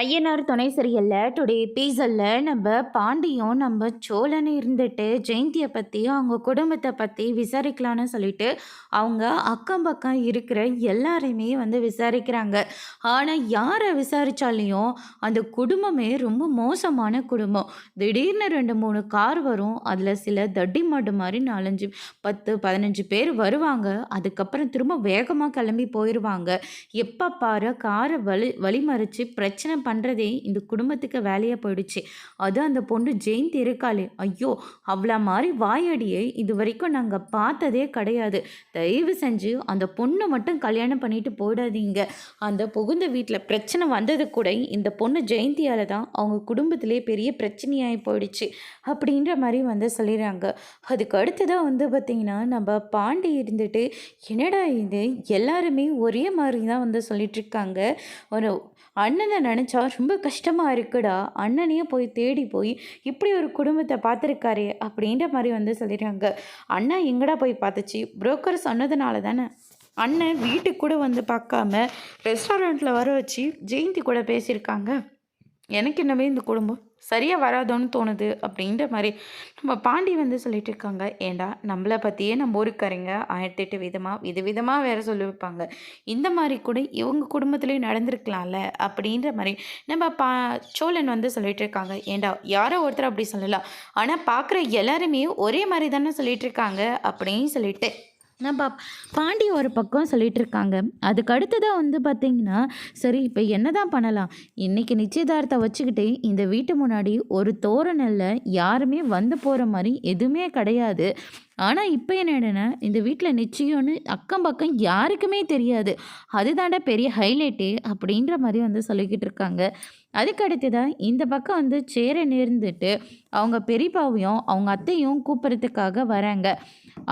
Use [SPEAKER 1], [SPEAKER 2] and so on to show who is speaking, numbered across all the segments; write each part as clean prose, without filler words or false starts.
[SPEAKER 1] ஐயனார் துணை சீரியல்ல டுடே எபிசோட்ல நம்ம பாண்டியும் நம்ம சோழன் இருந்துட்டு ஜெயந்தியை பற்றி அவங்க குடும்பத்தை பற்றி விசாரிக்கலான்னு சொல்லிட்டு அவங்க அக்கம் பக்கம் இருக்கிற எல்லாரையுமே வந்து விசாரிக்கிறாங்க. ஆனால் யாரை விசாரித்தாலையும் அந்த குடும்பமே ரொம்ப மோசமான குடும்பம். திடீர்னு 2 3 கார் வரும். அதில் சில தட்டி மாடு மாதிரி 4 5 10 15 பேர் வருவாங்க. அதுக்கப்புறம் திரும்ப வேகமாக கிளம்பி போயிடுவாங்க. எப்போ பாரு காரை வழிமறித்து பிரச்சனை பண்ணுறதே இந்த குடும்பத்துக்கு வேலையாக போயிடுச்சு. அது அந்த பொண்ணு ஜெயந்தி இருக்காளே, ஐயோ அவ்வளோ மாதிரி வாயடியை இது வரைக்கும் நாங்கள் பார்த்ததே கிடையாது. தயவு செஞ்சு அந்த பொண்ணை மட்டும் கல்யாணம் பண்ணிட்டு போயிடாதீங்க. அந்த புகுந்த வீட்டில் பிரச்சனை வந்தது கூட இந்த பொண்ணு ஜெயந்தியால் தான் அவங்க குடும்பத்திலே பெரிய பிரச்சனையாகி போயிடுச்சு அப்படின்ற மாதிரி வந்து சொல்லிடுறாங்க. அதுக்கு அடுத்ததாக வந்து பார்த்திங்கன்னா நம்ம பாண்டி இருந்துட்டு என்னடா இது எல்லாருமே ஒரே மாதிரி தான் வந்து சொல்லிகிட்ருக்காங்க. ஒரு அண்ணனை நினச்சா ரொம்ப கஷ்டமாக இருக்குடா, அண்ணனையே போய் தேடி போய் இப்படி ஒரு குடும்பத்தை பார்த்துருக்காரே அப்படின்ற மாதிரி வந்து சொல்லிடுறாங்க. அண்ணா எங்கடா போய் பார்த்துச்சு, புரோக்கர் சொன்னதுனால தானே அண்ணன் வீட்டுக்கு கூட வந்து பார்க்காம ரெஸ்டாரண்ட்டில் வர வச்சு ஜெயந்தி கூட பேசியிருக்காங்க. எனக்கு என்னவே இந்த குடும்பம் சரியாக வராதோன்னு தோணுது அப்படின்ற மாதிரி நம்ம பாண்டி வந்து சொல்லிட்டு இருக்காங்க. ஏண்டா நம்மளை பற்றியே நம்ம ஊருக்காரங்க 1008 விதமாக வேற சொல்லி வைப்பாங்க. இந்த மாதிரி கூட இவங்க குடும்பத்துலேயும் நடந்திருக்கலாம்ல அப்படின்ற மாதிரி நம்ம சோழன் வந்து சொல்லிட்டு இருக்காங்க. ஏண்டா யாரோ ஒருத்தர் அப்படி சொல்லலாம், ஆனால் பார்க்குற எல்லாருமே ஒரே மாதிரி தானே சொல்லிட்டு இருக்காங்க அப்படின்னு சொல்லிட்டு நம்ம பாண்டி ஒரு பக்கம் சொல்லிட்டு இருக்காங்க. அதுக்கு அடுத்ததாக வந்து பார்த்திங்கன்னா, சரி இப்போ என்ன தான் பண்ணலாம், இன்றைக்கி நிச்சயதார்த்தம் வச்சுக்கிட்டு இந்த வீட்டு முன்னாடி ஒரு தோரணல்ல யாருமே வந்து போகிற மாதிரி எதுவுமே கிடையாது. ஆனால் இப்போ என்னென்னா இந்த வீட்டில் நிச்சயம்னு அக்கம் பக்கம் யாருக்குமே தெரியாது. அதுதாண்டா பெரிய ஹைலைட்டே அப்படின்ற மாதிரி வந்து சொல்லிக்கிட்டு இருக்காங்க. அதுக்கு தான் இந்த பக்கம் வந்து சேர நேர்ந்துட்டு அவங்க பெரியப்பாவையும் அவங்க அத்தையும் கூப்பிட்றதுக்காக வராங்க.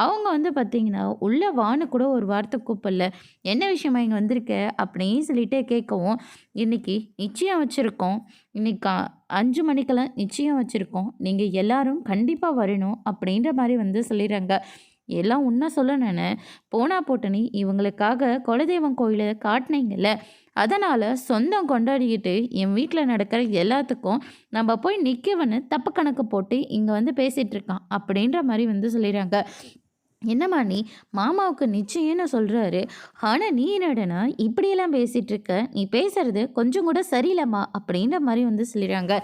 [SPEAKER 1] அவங்க வந்து பார்த்திங்கன்னா உள்ள வான்னு கூட ஒரு வார்த்தை கூப்பிடல. என்ன விஷயமா இங்கே வந்திருக்க அப்படின்னு சொல்லிட்டே கேட்கவும், இன்றைக்கி நிச்சயம் வச்சுருக்கோம், இன்றைக்கி 5 மணிக்கெல்லாம் நிச்சயம் வச்சுருக்கோம், நீங்கள் எல்லாரும் கண்டிப்பாக வரணும் அப்படின்ற மாதிரி வந்து சொல்லிடுறாங்க. எல்லாம் உன்ன சொல்லணுன்னு போனா போட்டனி இவங்களுக்காக குலதெய்வம் கோயிலை காட்டினீங்கல்ல, அதனால் சொந்தம் கொண்டாடிக்கிட்டு என் வீட்டில் நடக்கிற எல்லாத்துக்கும் நம்ம போய் நிற்கவன்னு தப்பு கணக்கு போட்டு இங்கே வந்து பேசிகிட்டு இருக்கான் அப்படின்ற மாதிரி வந்து சொல்லிடுறாங்க. என்னம்மா நீ மாமாவுக்கு நிச்சயம்னு சொல்கிறாரு, ஆனால் நீ என்னடனா இப்படியெல்லாம் பேசிகிட்டு இருக்க, நீ பேசுறது கொஞ்சம் கூட சரியில்லைம்மா அப்படின்ற மாதிரி வந்து சொல்லிடுறாங்க.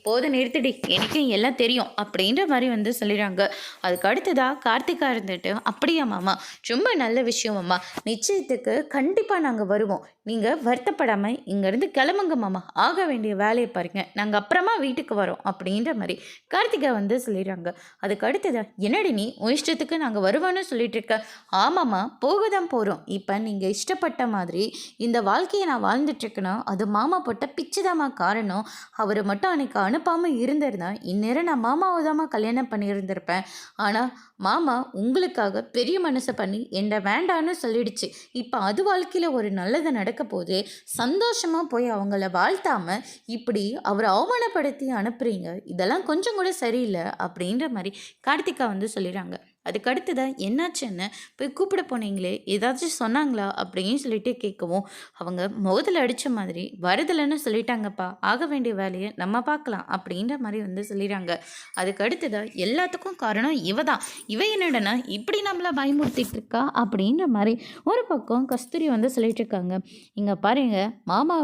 [SPEAKER 1] போதும் நிறுத்திடி, எனக்கும் எல்லாம் தெரியும் அப்படின்ற மாதிரி வந்து சொல்லிடுறாங்க. அதுக்கு அடுத்ததாக கார்த்திகா இருந்துட்டு, அப்படியா மாமா, ரொம்ப நல்ல விஷயம் அம்மா, நிச்சயத்துக்கு கண்டிப்பாக நாங்கள் வருவோம், நீங்கள் வருத்தப்படாமல் இங்கேருந்து கிளம்புங்க மாமா, ஆக வேண்டிய வேலையை பாருங்க, நாங்கள் அப்புறமா வீட்டுக்கு வரோம் அப்படின்ற மாதிரி கார்த்திகா வந்து சொல்லிடுறாங்க. அதுக்கு அடுத்ததாக என்னடி நீ உன் இஷ்டத்துக்கு நாங்கள் வருவேன்னு சொல்லிட்டு இருக்க. ஆமாம்மா, போக தான் போகிறோம். இப்போ நீங்கள் இஷ்டப்பட்ட மாதிரி இந்த வாழ்க்கையை நான் வாழ்ந்துட்டுருக்கேன்னா அது மாமா போட்ட பிச்சுதாம்மா காரணம். அவரை மட்டும் அன்றைக்கி அனுப்பாமல் இருந்திருந்தா இந்நேரம் நான் மாமாவை தாம்மா கல்யாணம் பண்ணியிருந்திருப்பேன். ஆனால் மாமா உங்களுக்காக பெரிய மனசை பண்ணி என்ன வேண்டான்னு சொல்லிடுச்சு. இப்போ அது வாழ்க்கையில் ஒரு நல்லது நடக்க போது சந்தோஷமாக போய் அவங்கள வாழ்த்தாமல் இப்படி அவரை அவமானப்படுத்தி அனுப்புகிறீங்க, இதெல்லாம் கொஞ்சம் கூட சரியில்லை அப்படின்ற மாதிரி கார்த்திகா வந்து சொல்லிடுறாங்க. அதுக்கு அடுத்ததான் என்னாச்சுன்னு போய் கூப்பிட போனீங்களே, ஏதாச்சும் சொன்னாங்களா அப்படின்னு சொல்லிட்டு கேட்கவும், அவங்க மோதல் அடித்த மாதிரி வரதில்லைன்னு சொல்லிட்டாங்கப்பா, ஆக வேண்டிய வேலையை நம்ம பார்க்கலாம் அப்படின்ற மாதிரி வந்து சொல்லிடுறாங்க. அதுக்கு அடுத்ததாக எல்லாத்துக்கும் காரணம் இவ தான், இவ என்னடனா இப்படி நம்மளை பயமுறுத்திட்டு இருக்கா அப்படின்ற மாதிரி ஒரு பக்கம் கஸ்தூரி வந்து சொல்லிட்டு இருக்காங்க. இங்கே பாருங்க, மாமா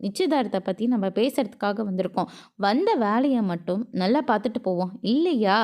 [SPEAKER 1] நிச்சயதார்த்தத்தை பற்றி நம்ம பேசுறதுக்காக வந்திருக்கோம், வந்த வேலையை மட்டும் நல்லா பார்த்துட்டு போவோம் இல்லையா,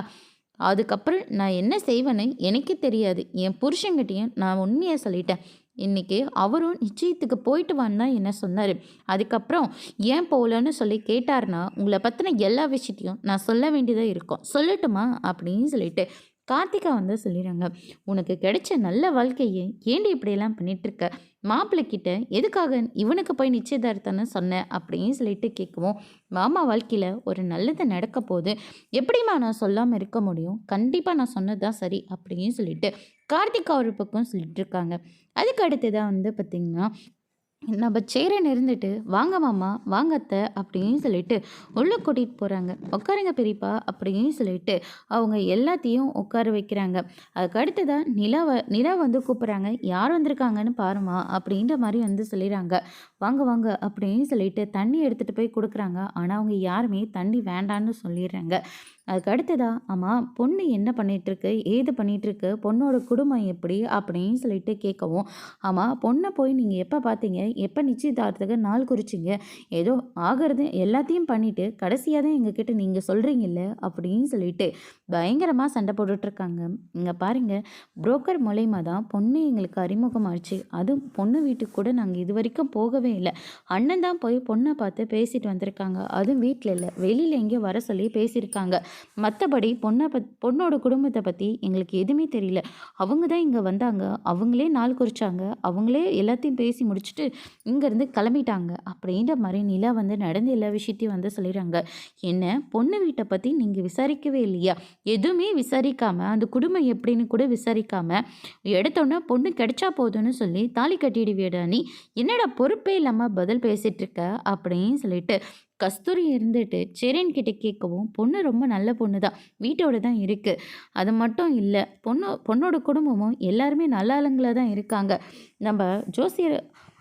[SPEAKER 1] அதுக்கப்புறம் நான் என்ன செய்வேன்னு எனக்கே தெரியாது. என் புருஷன்கிட்டையும் நான் உண்மையை சொல்லிட்டேன். இன்றைக்கி அவரும் நிச்சயத்துக்கு போயிட்டு வான்னு தான் என்ன சொன்னார். அதுக்கப்புறம் ஏன் போகலன்னு சொல்லி கேட்டார்னா உங்களை பற்றின எல்லா விஷயத்தையும் நான் சொல்ல வேண்டியதாக இருக்கும், சொல்லட்டுமா அப்படின்னு சொல்லிட்டு கார்த்திகா வந்து சொல்லிடுறாங்க. உனக்கு கிடைச்ச நல்ல வாழ்க்கையை ஏண்டி இப்படியெல்லாம் பண்ணிகிட்ருக்க, மாப்பிள்ளைக்கிட்ட எதுக்காக இவனுக்கு போய் நிச்சயதார்த்தம்னு சொன்னேன் அப்படின்னு சொல்லிட்டு கேட்கவும், மாமா வாழ்க்கையில் ஒரு நல்லது நடக்க போது எப்படிம்மா நான் சொல்லாமல் இருக்க முடியும், கண்டிப்பாக நான் சொன்னது தான் சரி அப்படின்னு சொல்லிட்டு கார்த்திகா ஒரு பக்கம் சொல்லிட்டு இருக்காங்க. அதுக்கு அடுத்து தான் வந்து பார்த்திங்கன்னா நம்ம சேரன் இருந்துட்டு, "வாங்க மாமா, வாங்க அத்த" அப்படின்னு சொல்லிட்டு உள்ள கூட்டிட்டு போறாங்க. "உட்காருங்க பெரியப்பா" அப்படின்னு சொல்லிட்டு அவங்க எல்லாத்தையும் உட்கார வைக்கிறாங்க. அதுக்கு அடுத்ததா நிலா வந்து கூப்பிடுறாங்க. "யார் வந்திருக்காங்கன்னு பாரும்மா" அப்படின்ற மாரி வந்து சொல்லிறாங்க. "வாங்க வாங்க" அப்படின்னு சொல்லிட்டு தண்ணி எடுத்துட்டு போய் குடுக்குறாங்க. ஆனா அவங்க யாருமே தண்ணி வேண்டான்னு சொல்லிர்றாங்க. அதுக்கு அடுத்ததா, "ஆமா பொண்ணு என்ன பண்ணிட்டுருக்கு? ஏது பண்ணிட்டுருக்கு? பொண்ணோட குடும்பம் எப்படி?" அப்படின்னு சொல்லிட்டு கேட்கவும், "ஆமா பொண்ண போய் நீங்க எப்ப பார்த்தீங்க? எப்ப நிச்சயதார்த்தத்துக்கு நாள் குறிச்சீங்க? ஏதோ ஆகுறது எல்லாத்தையும் பண்ணிட்டு, கடைசியா தான் எங்ககிட்ட நீங்க சொல்றீங்கல்ல?" அப்படின்னு சொல்லிட்டு பயங்கரமா சண்டை போட்டுட்ருக்காங்க. இங்க பாருங்க, புரோக்கர் மூலியமா தான் பொண்ணு எங்களுக்கு அறிமுகமாச்சு. அதுவும் பொண்ணு வீட்டுக்கு கூட நாங்க இதுவரைக்கும் போகவே இல்ல. அண்ணன் தான் போய் பொண்ண பார்த்து பேசிட்டு வந்திருக்காங்க. அதுவும் வீட்ல இல்ல, வெளியில எங்கேயோ வர சொல்லி பேசியிருக்காங்க. மத்தபடி பொண்ணோட குடும்பத்த பத்தி எங்களுக்கு எதுவுமே தெரியல. அவங்க தான் இங்க வந்தாங்க. அவங்களே நாள் குறிச்சாங்க. அவங்களே எல்லாத்தையும் பேசி முடிச்சுட்டு இங்கேருந்து கிளம்பிட்டாங்க. அப்படின்ற மாரி நிலா வந்து நடந்த எல்லா விஷயத்தையும் வந்து சொல்லிறாங்க. என்ன பொண்ணு வீட்ட பத்தி நீங்க விசாரிக்கவே இல்லையா? எதுவுமே விசாரிக்காம, அந்த குடும்பம் எப்படின்னு கூட விசாரிக்காம, எடுத்தோனே பொண்ணு கிடைச்சா போதும்னு சொல்லி தாலி கட்டிடுவியடா நீ? என்னடா பொறுப்பே இல்லாம பதில் பேசிட்டு இருக்க? அப்படின்னு சொல்லிட்டு கஸ்தூரி இருந்துட்டு செரின் கிட்ட கேட்கவும், பொண்ணு ரொம்ப நல்ல பொண்ணு தான். வீட்டோட தான் இருக்கு. அது மட்டும் இல்ல, பொண்ணோட குடும்பமும் எல்லாருமே நல்ல ஆளுங்களா தான் இருக்காங்க. நம்ப ஜோசியர்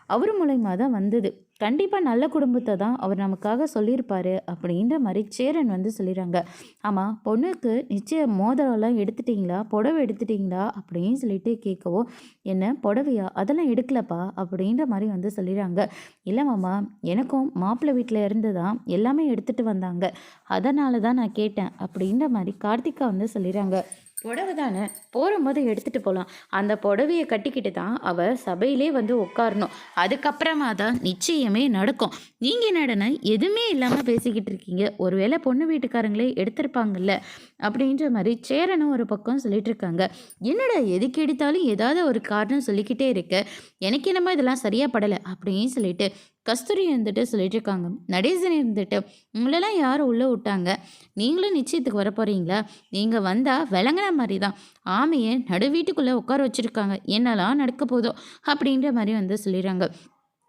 [SPEAKER 1] அவர் மூலியமா தான் வந்தது. கண்டிப்பா நல்ல குடும்பத்த தான் அவர் நமக்காக சொல்லியிருப்பாரு அப்படின்ற மாரி சேரன் வந்து சொல்லிறாங்க. ஆமா, பொண்ணுக்கு நிச்சயம் மோதிரம்லாம் எடுத்துட்டீங்களா? புடவ எடுத்துட்டீங்களா? அப்படின்னு சொல்லிட்டு கேட்கவும், என்ன புடவையா? அதெல்லாம் எடுக்கலப்பா அப்படின்ற மாரி வந்து சொல்லிறாங்க. இல்ல மாமா, எனக்கும் மாப்பிள்ளை வீட்ல இருந்து தான் எல்லாமே எடுத்துட்டு வந்தாங்க. அதனால தான் நான் கேட்டேன் அப்படின்ற மாரி கார்த்திகா வந்து சொல்லிறாங்க. புடவ தானே போகும்போது எடுத்துட்டு போலாம். அந்த புடவைய கட்டிக்கிட்டு தான் அவ சபையிலே வந்து உட்காரணும். அதுக்கப்புறமா தான் நிச்சயமே நடக்கும். நீங்க என்னடான்னா எதுவுமே இல்லாம பேசிக்கிட்டு இருக்கீங்க. ஒருவேளை பொண்ணு வீட்டுக்காரங்களே எடுத்திருப்பாங்கல்ல அப்படின்ற மாரி சேரனும் ஒரு பக்கம் சொல்லிட்டு இருக்காங்க. என்னடா எதுக்கு எடுத்தாலும் ஏதாவது ஒரு காரணம் சொல்லிக்கிட்டே இருக்க. எனக்கு என்னமோ இதெல்லாம் சரியா படல அப்படின்னு சொல்லிட்டு கஸ்தூரி இருந்துட்டு சொல்லிட்டு இருக்காங்க. நடேசன் இருந்துட்டு, "உங்களெல்லாம் யார் உள்ள விட்டாங்க? நீங்களும் நிச்சயத்துக்கு வரப்போறீங்களா? நீங்க வந்தா விலங்குன மாரி தான். ஆமைய நடு வீட்டுக்குள்ள உட்கார வச்சிருக்காங்க. என்னலாம் நடக்க போதோ!" அப்படின்ற மாரி வந்து சொல்லிறாங்க.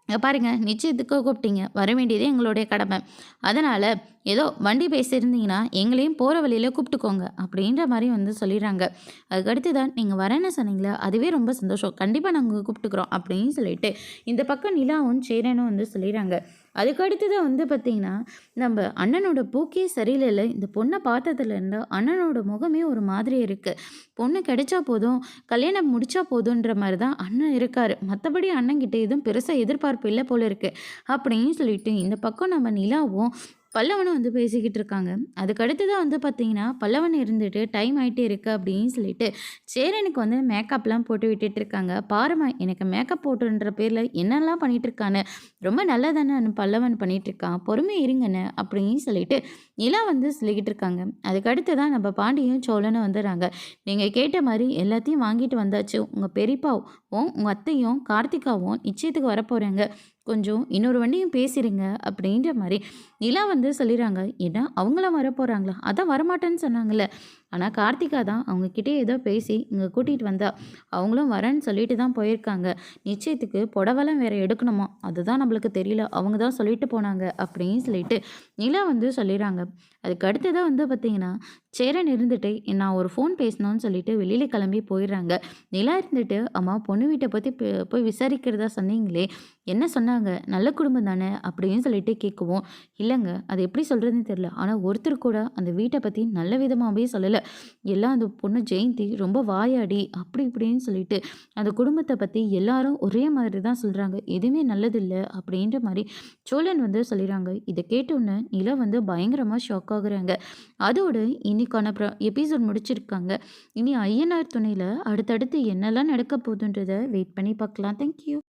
[SPEAKER 1] "இங்க பாருங்க, நிச்சயத்துக்கு கூப்பிட்டீங்க. வர வேண்டியது எங்களுடைய கடமை. அதனால ஏதோ வண்டி பேசியிருந்தீங்கன்னா, எங்களையும் போற வழியில கூப்பிட்டுக்கோங்க." அப்படின்ற மாரி வந்து சொல்லிறாங்க. அதுக்கு அடுத்து தான், "நீங்க வரேன்னு சொன்னீங்களா? அதுவே ரொம்ப சந்தோஷம். கண்டிப்பா நாங்க கூப்பிட்டுக்கிறோம்." அப்படின்னு சொல்லிட்டு இந்த பக்கம் நிலாவும், சேரனும் வந்து சொல்லிறாங்க. அதுக்கு அடுத்தது வந்து பார்த்தீங்கன்னா, நம்ப அண்ணனோட போக்கே சரியில்லைல்ல. இந்த பொண்ண பார்த்ததுலேருந்து அண்ணனோட முகமே ஒரு மாதிரி இருக்கு. பொண்ணு கிடைச்சா போதும், கல்யாணம் முடிச்சா போதுன்ற மாரி தான் அண்ணன் இருக்காரு. மத்தபடி அண்ணன்கிட்ட எதுவும் பெருசா எதிர்பார்ப்பு இல்ல போல இருக்கு. அப்படின்னு சொல்லிட்டு இந்த பக்கம் நம்ம நிலாவும், பல்லவனும் வந்து பேசிக்கிட்டு இருக்காங்க. அதுக்கு அடுத்ததா வந்து பார்த்தீங்கன்னா, பல்லவன் இருந்துட்டு டைம் ஆயிட்டே இருக்கு அப்படின்னு சொல்லிட்டு, சேரனுக்கு வந்து மேக்கப்லாம் போட்டு விட்டுட்டு இருக்காங்க. "பாரும்மா, எனக்கு மேக்கப் போட்டுன்ற பேர்ல என்னலாம் பண்ணிட்டு இருக்கான்னு. ரொம்ப நல்லா தானே பல்லவன் பண்ணிட்டு இருக்கான். பொறுமையா இருங்கண்ணே" அப்படின்னு சொல்லிட்டு நிலா வந்து சொல்லிக்கிட்டு இருக்காங்க. அதுக்கு அடுத்ததான் நம்ம பாண்டியும், சோழனும் வந்துடுறாங்க. "நீங்க கேட்ட மாரி எல்லாத்தையும் வாங்கிட்டு வந்தாச்சு. உங்க பெரியப்பாவும், உங்க அத்தையும், கார்த்திகாவும் நிச்சயத்துக்கு வரப்போறாங்க. கொஞ்சம் இன்னொரு வண்டியும் பேசிருங்க" அப்படின்ற மாரி நிலா வந்து சொல்லிறாங்க. ஏன்னா அவங்களாம் வரப்போறாங்களா? அதான் வரமாட்டேன்னு சொன்னாங்கல்ல. ஆனா கார்த்திகா தான் அவங்க கிட்ட ஏதோ பேசி இங்க கூட்டிட்டு வந்தா. அவங்களும் வரேன்னு சொல்லிட்டு தான் போயிருக்காங்க. நிச்சயத்துக்கு புடவலாம் வேற எடுக்கணுமா? அதுதான் நம்மளுக்கு தெரியல. அவங்க தான் சொல்லிட்டு போனாங்க அப்படின்னு சொல்லிட்டு நிலா வந்து சொல்லிறாங்க. அதுக்கு அடுத்ததா வந்து பார்த்தீங்கன்னா, சேரன் இருந்துட்டு நான் ஒரு ஃபோன் பேசணும்னு சொல்லிட்டு வெளியில கிளம்பி போயிடுறாங்க. நிலா இருந்துட்டு, "அம்மா பொண்ணு வீட்ட பத்தி போய் விசாரிக்கிறதா சொன்னீங்களே, என்ன சொன்னாங்க? நல்ல குடும்பம் தானே?" அப்படின்னு சொல்லிட்டு கேட்கவும், "இல்லங்க, அது எப்படி சொல்றதுன்னு தெரியல. ஆனா ஒருத்தர் கூட அந்த வீட்ட பத்தி நல்ல விதமாவே சொல்லல. எல்லாம் அந்த பொண்ணு ஜெயந்தி ரொம்ப வாயாடி அப்படி இப்படின்னு சொல்லிட்டு அந்த குடும்பத்த பத்தி எல்லாரும் ஒரே மாதிரி தான் சொல்றாங்க. எதுவுமே நல்லதில்ல." அப்படின்ற மாரி சோழன் வந்து சொல்லிறாங்க. இத கேட்டோனே நிலா வந்து பயங்கரமா ஷாக் ஆகுறாங்க. அதோட இன்னைக்கான எபிசோட் முடிச்சிருக்காங்க. இனி ஐயனார் துணையில அடுத்தடுத்து என்னலாம் நடக்க போகுதுன்றத வெயிட் பண்ணி பார்க்கலாம். Thank you.